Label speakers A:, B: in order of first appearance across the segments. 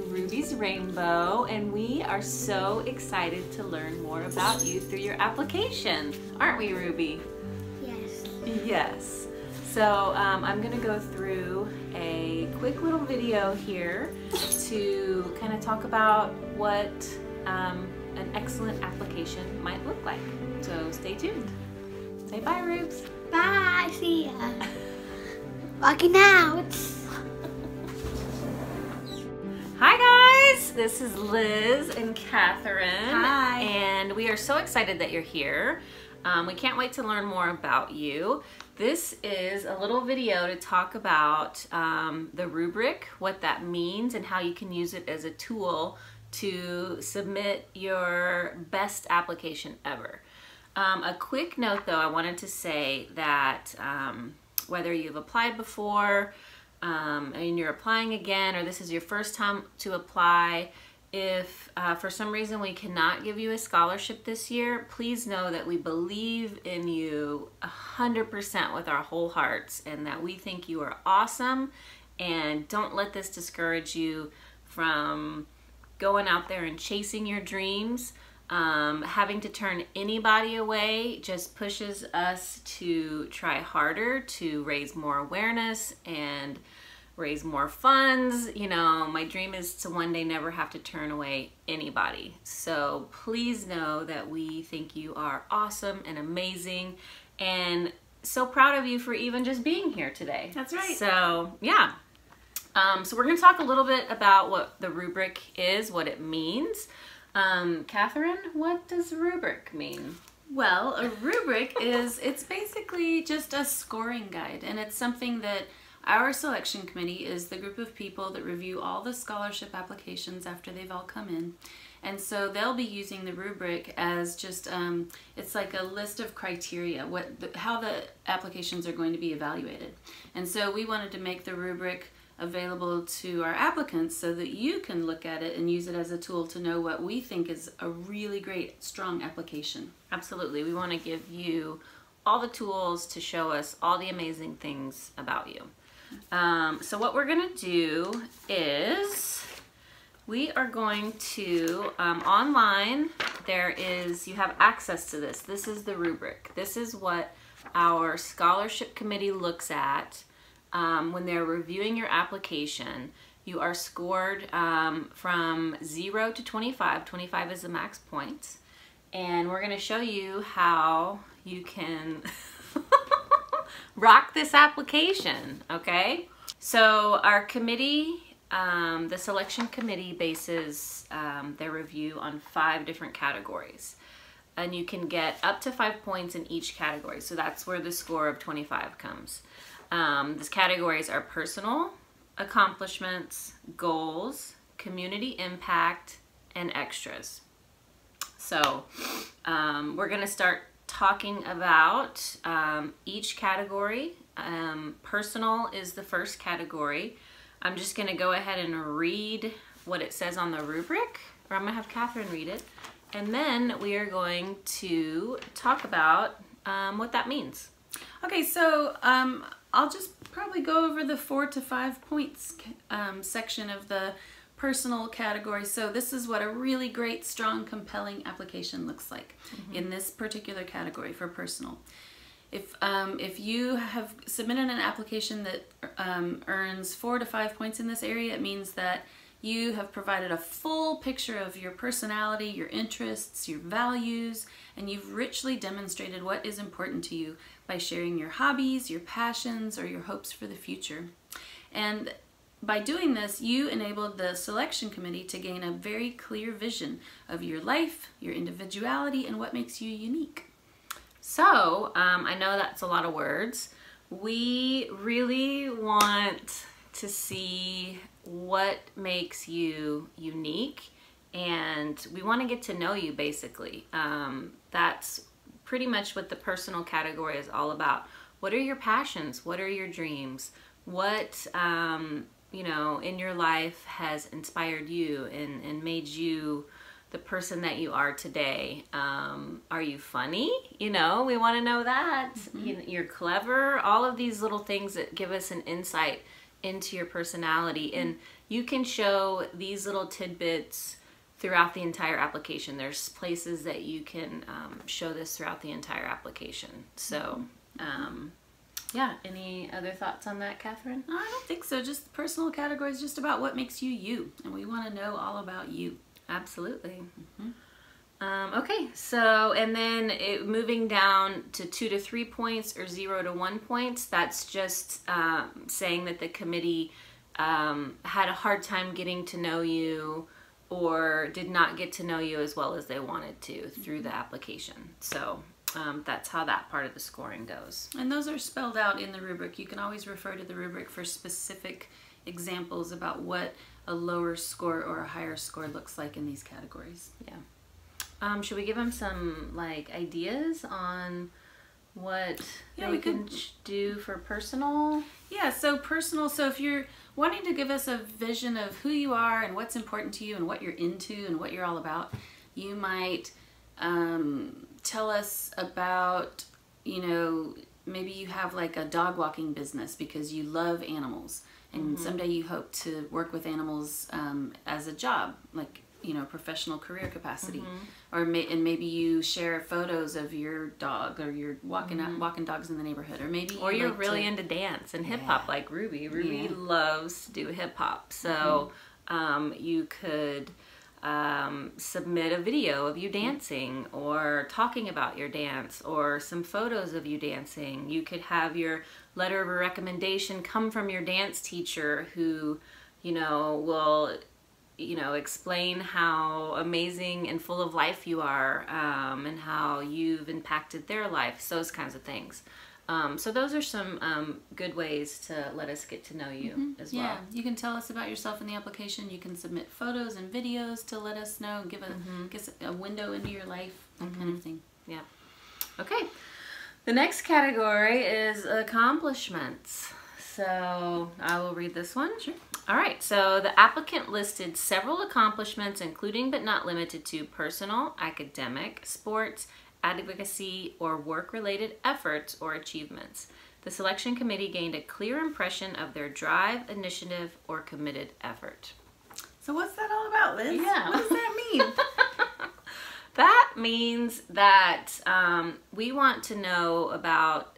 A: Ruby's Rainbow, and we are so excited to learn more about you through your application. Aren't we, Ruby?
B: Yes.
A: Yes. So I'm going to go through a quick little video here to kind of talk about what an excellent application might look like. So stay tuned. Say bye, Rubes.
B: Bye. See ya. Walking out.
A: Hi guys, this is Liz and Catherine.
B: Hi.
A: And we are so excited that you're here. We can't wait to learn more about you. This is a little video to talk about the rubric, what that means, and how you can use it as a tool to submit your best application ever. A quick note though, I wanted to say that whether you've applied before, and you're applying again, or this is your first time to apply, if for some reason we cannot give you a scholarship this year, please know that we believe in you 100% with our whole hearts, and that we think you are awesome, and don't let this discourage you from going out there and chasing your dreams. Having to turn anybody away just pushes us to try harder to raise more awareness and raise more funds. You know, my dream is to one day never have to turn away anybody. So please know that we think you are awesome and amazing, and so proud of you for even just being here today.
C: That's right.
A: So yeah. So we're going to talk a little bit about what the rubric is, what it means. Catherine, what does rubric mean?
C: Well, a rubric it's basically just a scoring guide, and it's something that our selection committee is the group of people that review all the scholarship applications after they've all come in. And so they'll be using the rubric as just, it's like a list of criteria, how the applications are going to be evaluated. And so we wanted to make the rubric available to our applicants so that you can look at it and use it as a tool to know what we think is a really great, strong application.
A: Absolutely. We want to give you all the tools to show us all the amazing things about you. So what we're going to do is we are going to, online, you have access to this. This is the rubric. This is what our scholarship committee looks at when they're reviewing your application. You are scored from 0 to 25. 25 is the max points. And we're going to show you how you can rock this application, okay? So our committee, the selection committee bases their review on 5 different categories. And you can get up to 5 points in each category. So that's where the score of 25 comes. These categories are personal, accomplishments, goals, community impact, and extras. So we're going to start talking about each category. Personal is the first category. I'm just going to go ahead and read what it says on the rubric, or I'm going to have Catherine read it, and then we are going to talk about what that means.
C: Okay, so I'll just probably go over the 4 to 5 points section of the personal category. So this is what a really great, strong, compelling application looks like in this particular category for personal. If you have submitted an application that earns 4 to 5 points in this area, it means that you have provided a full picture of your personality, your interests, your values, and you've richly demonstrated what is important to you by sharing your hobbies, your passions, or your hopes for the future. And by doing this, you enabled the selection committee to gain a very clear vision of your life, your individuality, and what makes you unique.
A: So, I know that's a lot of words. We really want to see what makes you unique, and we want to get to know you, basically. That's pretty much what the personal category is all about. What are your passions? What are your dreams? What you know, in your life has inspired you and made you the person that you are today? Are you funny? You know, we want to know that. You're clever. All of these little things that give us an insight into your personality. And you can show these little tidbits throughout the entire application. There's places that you can show this throughout the entire application. So, yeah, any other thoughts on that, Catherine?
C: I don't think so. Just personal categories, just about what makes you you, and we want to know all about you.
A: Absolutely. Okay, so and then moving down to 2 to 3 points or 0 to 1 points, that's just saying that the committee had a hard time getting to know you or did not get to know you as well as they wanted to through the application. So that's how that part of the scoring goes.
C: And those are spelled out in the rubric. You can always refer to the rubric for specific examples about what a lower score or a higher score looks like in these categories.
A: Yeah. Should we give them some like ideas on what we can do for personal?
C: Yeah, so personal. So if you're wanting to give us a vision of who you are and what's important to you and what you're into and what you're all about, you might tell us about, you know, maybe you have like a dog walking business because you love animals and someday you hope to work with animals as a job, like, you know, professional career capacity, or maybe you share photos of your dog, or you're walking dogs in the neighborhood, or maybe
A: you're really into dance and hip hop, like Ruby. Ruby loves to do hip hop, so you could submit a video of you dancing or talking about your dance, or some photos of you dancing. You could have your letter of a recommendation come from your dance teacher, who, you know, will, you know, explain how amazing and full of life you are, and how you've impacted their life, those kinds of things. So those are some good ways to let us get to know you as well.
C: Yeah, you can tell us about yourself in the application. You can submit photos and videos to let us know, give a window into your life, that kind of thing.
A: Yeah. Okay. The next category is accomplishments. So I will read this one.
C: Sure.
A: All right, so the applicant listed several accomplishments, including but not limited to personal, academic, sports, advocacy, or work-related efforts or achievements. The selection committee gained a clear impression of their drive, initiative, or committed effort.
C: So what's that all about, Liz?
A: Yeah.
C: What does that mean?
A: That means that we want to know about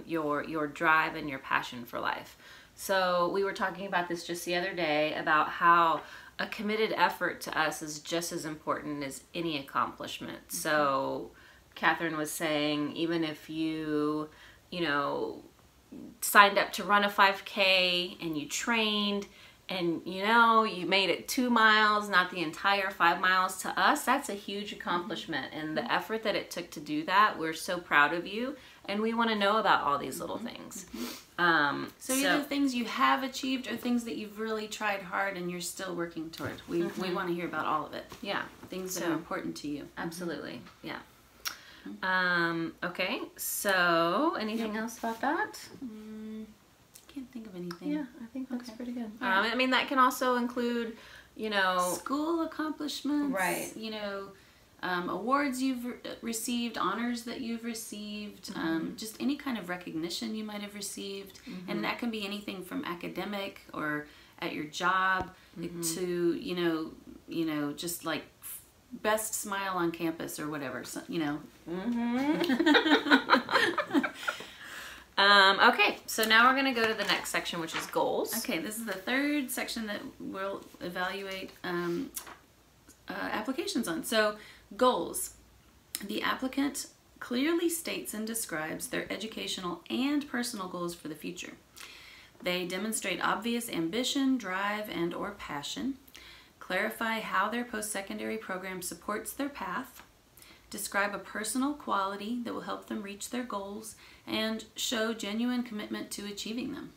A: your drive and your passion for life. So we were talking about this just the other day, about how a committed effort to us is just as important as any accomplishment. So Catherine was saying, even if you know, signed up to run a 5K and you trained and, you know, you made it 2 miles, not the entire 5 miles, to us, that's a huge accomplishment. And the effort that it took to do that, we're so proud of you. And we want to know about all these little things.
C: So either things you have achieved or things that you've really tried hard and you're still working toward. We want to hear about all of it.
A: Yeah.
C: Things that are important to you.
A: Absolutely. Yeah. Okay. So anything else about that?
C: Can't think of anything.
A: Yeah, I think that's pretty good.
C: Right.
A: I mean, that can also include, you know,
C: school accomplishments.
A: Right.
C: You know, awards you've received, honors that you've received, just any kind of recognition you might have received. And that can be anything from academic or at your job to, you know, just like best smile on campus or whatever, so, you know.
A: Okay, so now we're going to go to the next section, which is goals.
C: Okay, this is the third section that we'll evaluate applications on. So, goals. The applicant clearly states and describes their educational and personal goals for the future. They demonstrate obvious ambition, drive, and or passion. Clarify how their post-secondary program supports their path. Describe a personal quality that will help them reach their goals, and show genuine commitment to achieving them.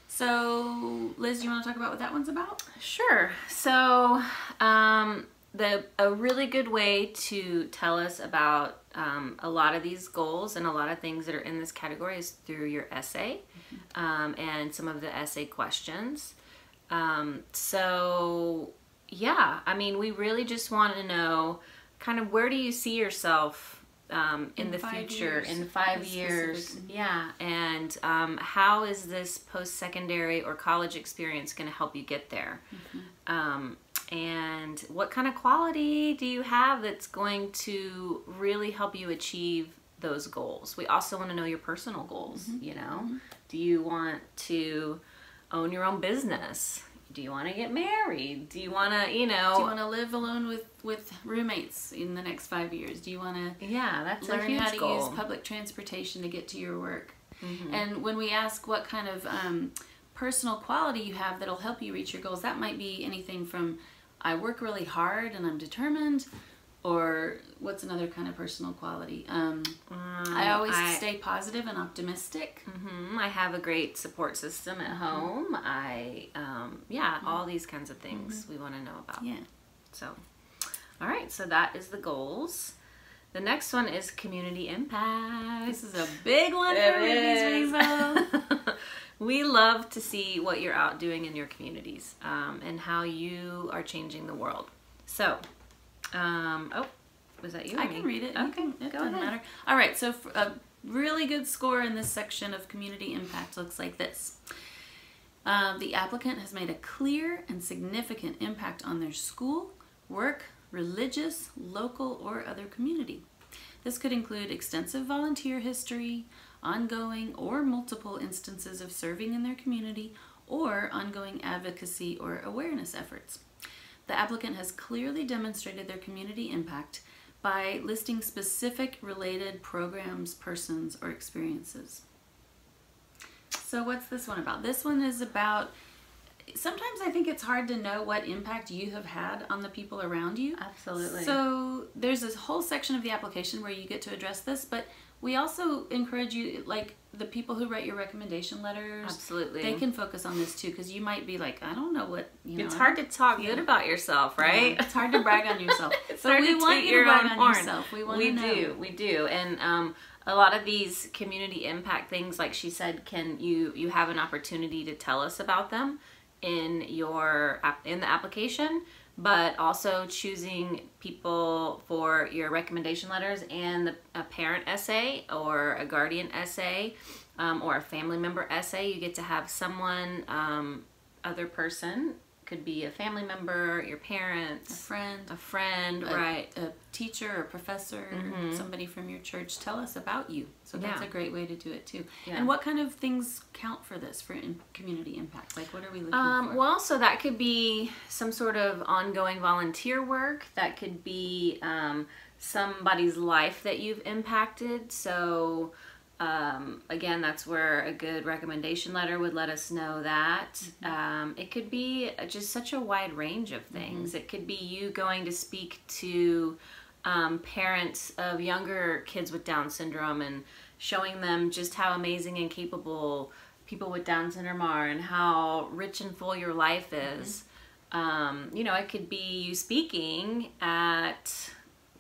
C: So, Liz, you want to talk about what that one's about?
A: Sure. So, a really good way to tell us about a lot of these goals and a lot of things that are in this category is through your essay and some of the essay questions. So, yeah, I mean, we really just want to know kind of where do you see yourself in the
C: 5
A: future,
C: years,
A: in 5
C: is
A: years.
C: specific.
A: Yeah, and how is this post-secondary or college experience going to help you get there? And what kind of quality do you have that's going to really help you achieve those goals? We also want to know your personal goals, you know? Do you want to own your own business? Do you want to get married? Do you want to,
C: Do you want to live alone with roommates in the next 5 years? Do you want to
A: that's
C: learn
A: a huge
C: how to
A: goal.
C: use public transportation to get to your work? And when we ask what kind of personal quality you have that'll help you reach your goals, that might be anything from I work really hard and I'm determined, or what's another kind of personal quality? I always stay positive and optimistic.
A: I have a great support system at home. All these kinds of things we want to know about.
C: Yeah.
A: So, all right, so that is the goals. The next one is community impact.
C: This is a big one for Ruby's Rainbow.
A: We love to see what you're out doing in your communities and how you are changing the world. So, was that you?
C: I can read it.
A: Okay,
C: It
A: go
C: doesn't
A: ahead.
C: matter. All right, so a really good score in this section of community impact looks like this. The applicant has made a clear and significant impact on their school, work, religious, local, or other community. This could include extensive volunteer history, ongoing or multiple instances of serving in their community, or ongoing advocacy or awareness efforts. The applicant has clearly demonstrated their community impact by listing specific related programs, persons, or experiences. So what's this one about? This one is about, sometimes I think it's hard to know what impact you have had on the people around you.
A: Absolutely.
C: So there's this whole section of the application where you get to address this, but we also encourage you, like the people who write your recommendation letters,
A: Absolutely.
C: they can focus on this too, because you might be like, I don't know what,
A: It's hard to talk good about yourself, right?
C: Yeah, it's hard to brag on yourself.
A: It's
C: But
A: hard
C: we
A: to
C: want
A: toot
C: you to
A: your
C: brag
A: own
C: on
A: horn.
C: yourself. We want to know.
A: We do. And a lot of these community impact things, like she said, you have an opportunity to tell us about them in the application, but also choosing people for your recommendation letters and a parent essay or a guardian essay or a family member essay. You get to have someone, other person, could be a family member, your parents, a friend, right?
C: A teacher or professor, somebody from your church, tell us about you. So that's a great way to do it too.
A: Yeah.
C: And what kind of things count for this, for community impact? Like, what are we looking for?
A: Well, so that could be some sort of ongoing volunteer work. That could be somebody's life that you've impacted. So again, that's where a good recommendation letter would let us know that. It could be just such a wide range of things. It could be you going to speak to parents of younger kids with Down syndrome and showing them just how amazing and capable people with Down syndrome are and how rich and full your life is. It could be you speaking at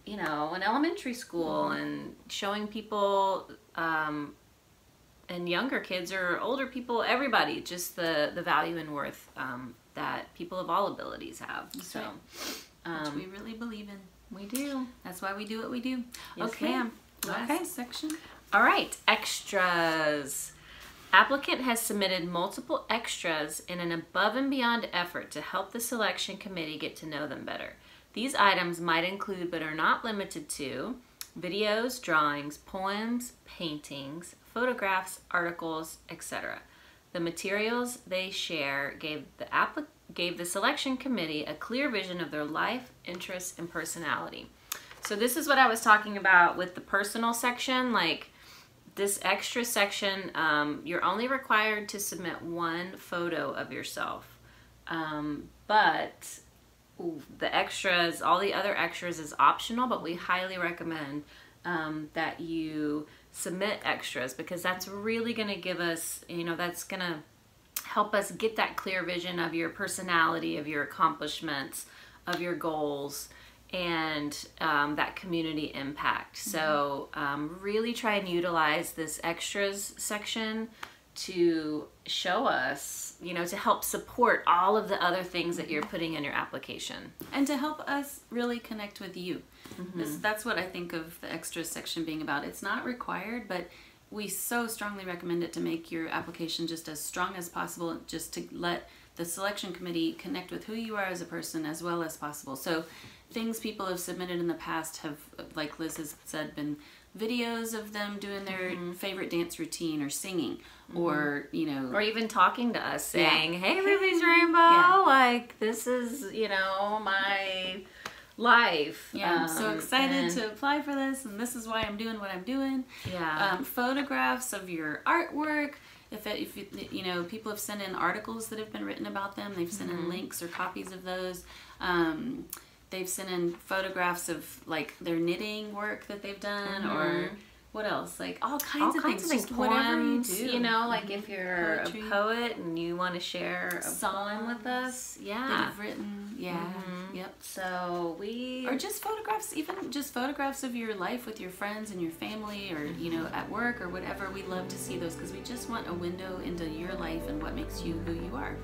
A: an elementary school and showing people and younger kids or older people, everybody, just the value and worth that people of all abilities have.
C: That's right. Which we really believe in.
A: We do.
C: That's why we do what we do.
A: Yes,
C: Okay.
A: ma'am.
C: Last section.
A: All right, extras. Applicant has submitted multiple extras in an above and beyond effort to help the selection committee get to know them better. These items might include, but are not limited to, videos, drawings, poems, paintings, photographs, articles, etc. The materials they share gave the selection committee a clear vision of their life, interests, and personality. So this is what I was talking about with the personal section. Like this extra section, you're only required to submit one photo of yourself. But the extras, all the other extras is optional, but we highly recommend that you submit extras, because that's really going to give us, that's going to help us get that clear vision of your personality, of your accomplishments, of your goals, and that community impact. So really try and utilize this extras section to show us, you know, to help support all of the other things that you're putting in your application.
C: And to help us really connect with you. That's what I think of the extras section being about. It's not required, but we so strongly recommend it to make your application just as strong as possible, just to let the selection committee connect with who you are as a person as well as possible. So things people have submitted in the past have, like Liz has said, been videos of them doing their favorite dance routine or singing, or, you know,
A: or even talking to us saying, hey, Ruby's Rainbow, like, this is, you know, my life.
C: Yeah, I'm so excited to apply for this, and this is why I'm doing what I'm doing.
A: Yeah.
C: Photographs of your artwork. If you know, people have sent in articles that have been written about them. They've sent in links or copies of those. They've sent in photographs of like their knitting work that they've done, or what else? Like all kinds of things. Just whatever you do.
A: You know, like if you're
C: Poetry.
A: a poet and you want to share a poem with us,
C: that
A: yeah.
C: you've written. Yeah. Yep.
A: So
C: Or just photographs, even just photographs of your life with your friends and your family, or, you know, at work or whatever. We love to see those because we just want a window into your life and what makes you who you are.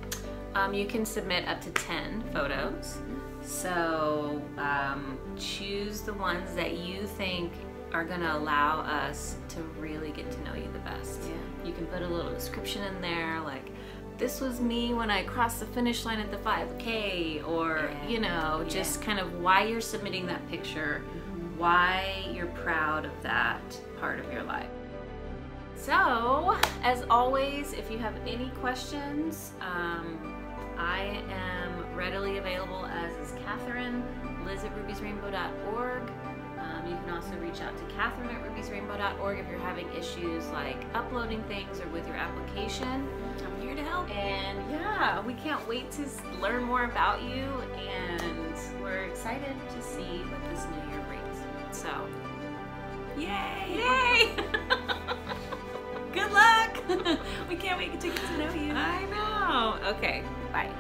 A: You can submit up to 10 photos. So choose the ones that you think are going to allow us to really get to know you the best.
C: Yeah.
A: You can put a little description in there, like, this was me when I crossed the finish line at the 5K, or, you know, just kind of why you're submitting that picture, why you're proud of that part of your life. So, as always, if you have any questions, I am readily available, as is Catherine, liz@rubysrainbow.org. You can also reach out to Catherine at rubysrainbow.org if you're having issues like uploading things or with your application.
C: I'm here to help.
A: And yeah, we can't wait to learn more about you, and we're excited to see what this new year brings. So,
C: Yay!
A: yay!
C: Good luck! We can't wait to get to know you.
A: I know. Okay, bye.